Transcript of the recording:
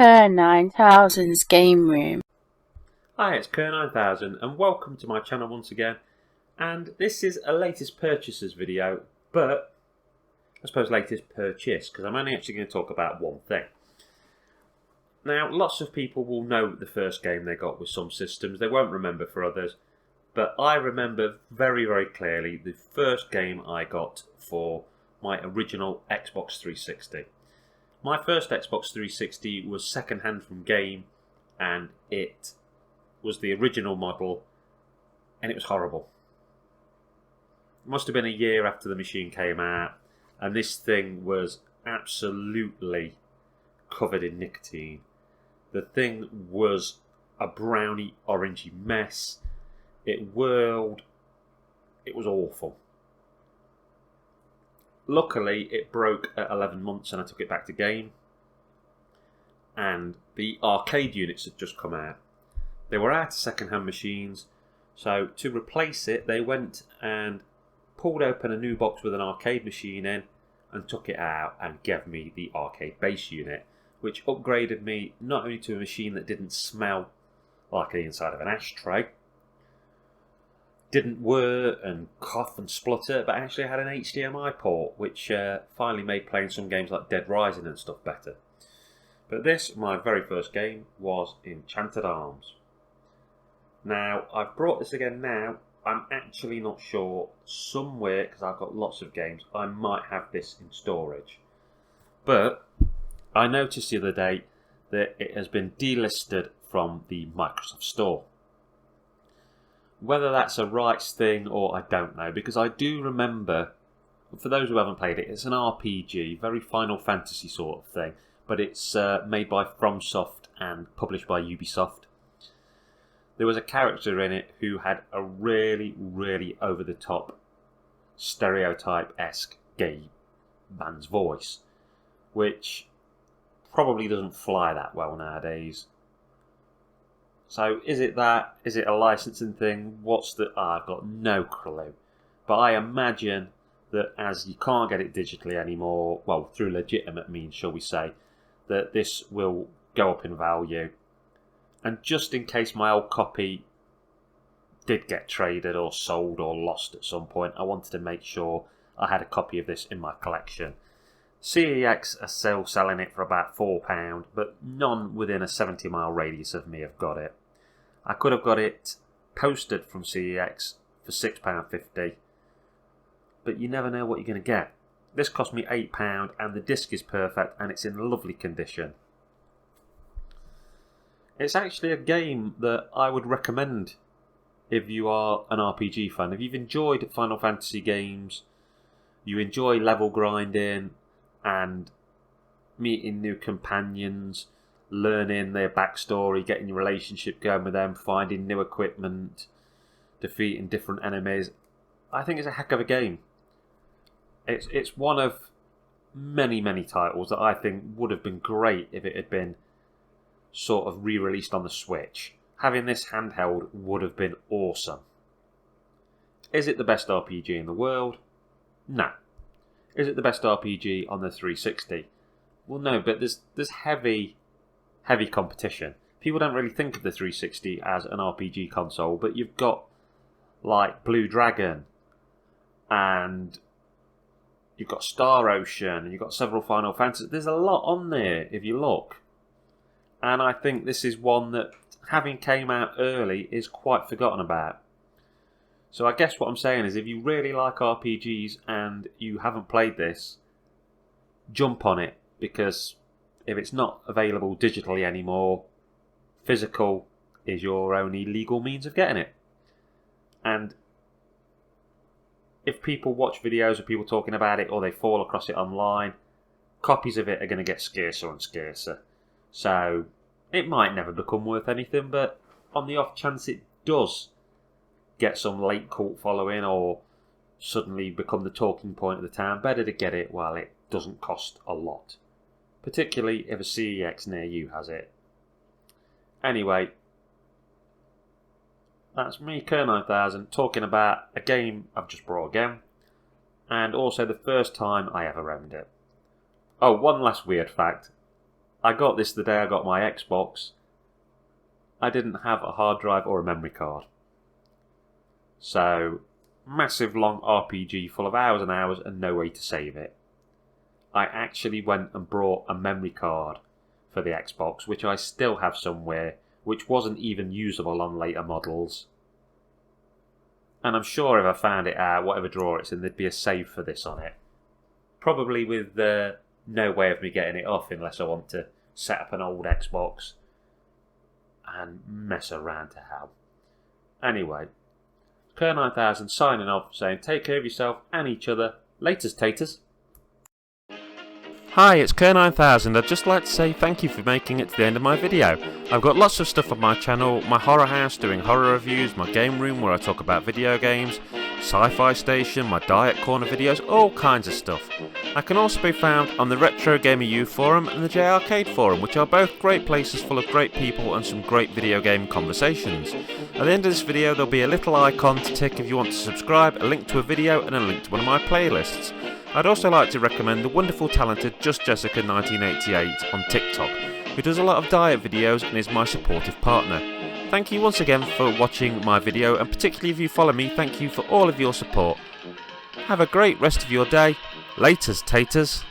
Kerr 9000's Game Room. Hi, it's Kerr 9000 and welcome to my channel once again. And this is a latest purchases video, but I suppose latest purchase, because I'm only actually going to talk about one thing. Now, lots of people will know the first game they got with some systems. They won't remember for others. But I remember very, very clearly the first game I got for my original Xbox 360. My first Xbox 360 was second-hand from Game, and it was the original model, and it was horrible. It must have been a year after the machine came out, and this thing was absolutely covered in nicotine. The thing was a browny, orangey mess. It whirled. It was awful. Luckily, it broke at 11 months and I took it back to Game. And the arcade units had just come out. They were out of second-hand machines. So to replace it, they went and pulled open a new box with an arcade machine in and took it out and gave me the arcade base unit, which upgraded me not only to a machine that didn't smell like the inside of an ashtray, didn't whir and cough and splutter, but actually had an HDMI port, which finally made playing some games like Dead Rising and stuff better. But this, my very first game, was Enchanted Arms. Now, I've brought this again now. I'm actually not sure. Somewhere, because I've got lots of games, I might have this in storage. But I noticed the other day that it has been delisted from the Microsoft Store. Whether that's a rights thing or I don't know, because I do remember, for those who haven't played it, it's an RPG, very Final Fantasy sort of thing, but it's made by FromSoft and published by Ubisoft. There was a character in it who had a really, really over-the-top, stereotype-esque gay man's voice, which probably doesn't fly that well nowadays. So is it that? Is it a licensing thing? What's the... I've got no clue. But I imagine that as you can't get it digitally anymore, well, through legitimate means, shall we say, that this will go up in value. And just in case my old copy did get traded or sold or lost at some point, I wanted to make sure I had a copy of this in my collection. CEX are still selling it for about £4, but none within a 70-mile radius of me have got it. I could have got it posted from CEX for £6.50, but you never know what you're going to get. This cost me £8 and the disc is perfect and it's in lovely condition. It's actually a game that I would recommend if you are an RPG fan. If you've enjoyed Final Fantasy games, you enjoy level grinding and meeting new companions, learning their backstory, getting your relationship going with them, finding new equipment, defeating different enemies. I think it's a heck of a game. It's one of many, many titles that I think would have been great if it had been sort of re-released on the Switch. Having this handheld would have been awesome. Is it the best RPG in the world? No. Is it the best RPG on the 360? Well, no, but there's heavy competition. People don't really think of the 360 as an RPG console, but you've got like Blue Dragon, and you've got Star Ocean, and you've got several Final Fantasy. There's a lot on there if you look. And I think this is one that, having came out early, is quite forgotten about. So I guess what I'm saying is if you really like RPGs and you haven't played this, jump on it, because if it's not available digitally anymore, physical is your only legal means of getting it. And if people watch videos of people talking about it or they fall across it online, copies of it are going to get scarcer and scarcer. So it might never become worth anything, but on the off chance it does get some late cult following or suddenly become the talking point of the town, better to get it while it doesn't cost a lot. Particularly if a CEX near you has it. Anyway, that's me, Kerr 9000, talking about a game I've just brought again, and also the first time I ever owned it. Oh, one last weird fact. I got this the day I got my Xbox. I didn't have a hard drive or a memory card. So, massive long RPG full of hours and hours and no way to save it. I actually went and brought a memory card for the Xbox, which I still have somewhere, which wasn't even usable on later models. And I'm sure if I found it out, whatever drawer it's in, there'd be a save for this on it. Probably with no way of me getting it off unless I want to set up an old Xbox and mess around to hell. Anyway, Kerr9000 signing off, saying take care of yourself and each other. Laters, taters. Hi, it's Kerr9000. I'd just like to say thank you for making it to the end of my video. I've got lots of stuff on my channel, my horror house doing horror reviews, my game room where I talk about video games, sci-fi station, my diet corner videos, all kinds of stuff. I can also be found on the Retro Gamer U forum and the J Arcade forum, which are both great places full of great people and some great video game conversations. At the end of this video there'll be a little icon to tick if you want to subscribe, a link to a video and a link to one of my playlists. I'd also like to recommend the wonderful talented Just Jessica 1988 on TikTok, who does a lot of diet videos and is my supportive partner. Thank you once again for watching my video, and particularly if you follow me, thank you for all of your support. Have a great rest of your day. Laters, taters.